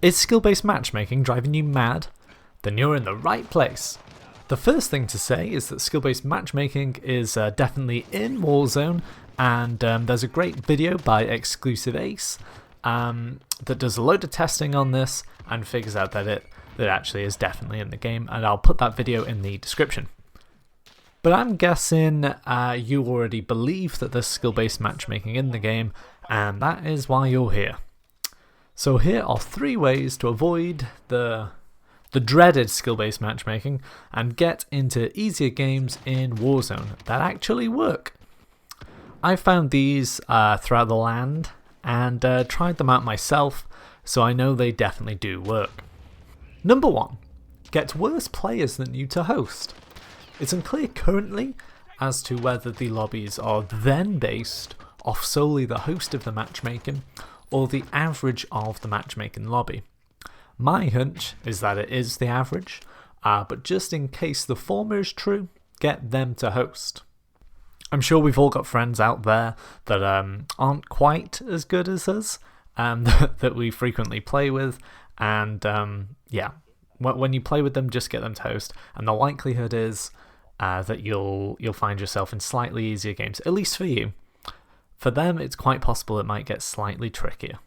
Is skill-based matchmaking driving you mad? Then you're in the right place. The first thing to say is that skill-based matchmaking is definitely in Warzone, and there's a great video by Exclusive Ace that does a load of testing on this and figures out that it actually is definitely in the game, and I'll put that video in the description. But I'm guessing you already believe that there's skill-based matchmaking in the game, and that is why you're here. So here are 3 ways to avoid the dreaded skill-based matchmaking and get into easier games in Warzone that actually work. I found these throughout the land and tried them out myself, so I know they definitely do work. Number 1. Get worse players than you to host. It's unclear currently as to whether the lobbies are then based off solely the host of the matchmaking or the average of the matchmaking lobby. My hunch is that it is the average, but just in case the former is true, get them to host. I'm sure we've all got friends out there that aren't quite as good as us, that we frequently play with, and yeah, when you play with them, just get them to host, and the likelihood is that you'll find yourself in slightly easier games, at least for you. For them, it's quite possible it might get slightly trickier.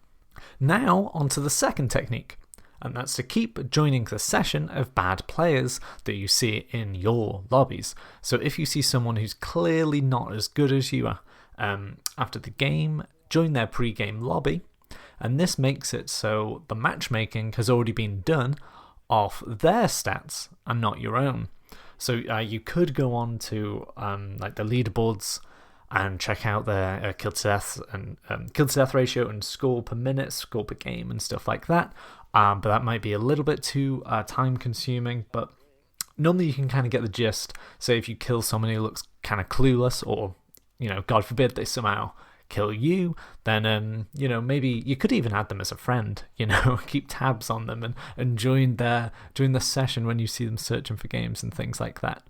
Now, onto the second technique, and that's to keep joining the session of bad players that you see in your lobbies. So if you see someone who's clearly not as good as you are after the game, join their pre-game lobby, and this makes it so the matchmaking has already been done off their stats and not your own. So you could go on to like the leaderboards and check out their kill to death and kill to death ratio and score per minute, score per game, and stuff like that. But that might be a little bit too time consuming. But normally you can kind of get the gist. Say if you kill someone who looks kind of clueless, or God forbid they somehow kill you, then maybe you could even add them as a friend. Keep tabs on them and join the session when you see them searching for games and things like that.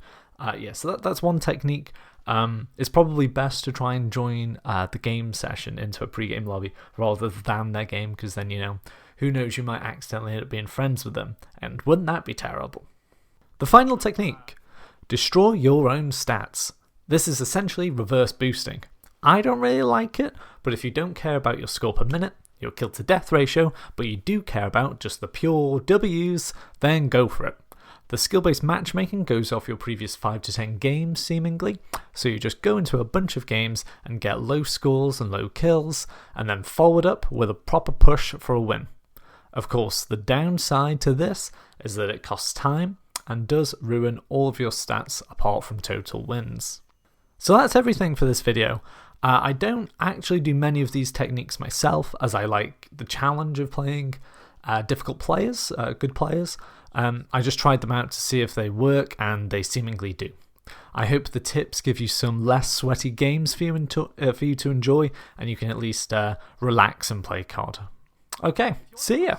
Yeah, so that's one technique. It's probably best to try and join the game session into a pre-game lobby rather than their game, because then who knows, you might accidentally end up being friends with them, and wouldn't that be terrible? The final technique: destroy your own stats. This is essentially reverse boosting. I don't really like it, but if you don't care about your score per minute, your kill to death ratio, but you do care about just the pure W's, then go for it. The skill-based matchmaking goes off your previous 5 to 10 games, seemingly, so you just go into a bunch of games and get low scores and low kills, and then forward up with a proper push for a win. Of course, the downside to this is that it costs time and does ruin all of your stats apart from total wins. So that's everything for this video. I don't actually do many of these techniques myself, as I like the challenge of playing difficult players, good players. I just tried them out to see if they work, and they seemingly do. I hope the tips give you some less sweaty games for you to enjoy, and you can at least relax and play COD. Okay, see ya!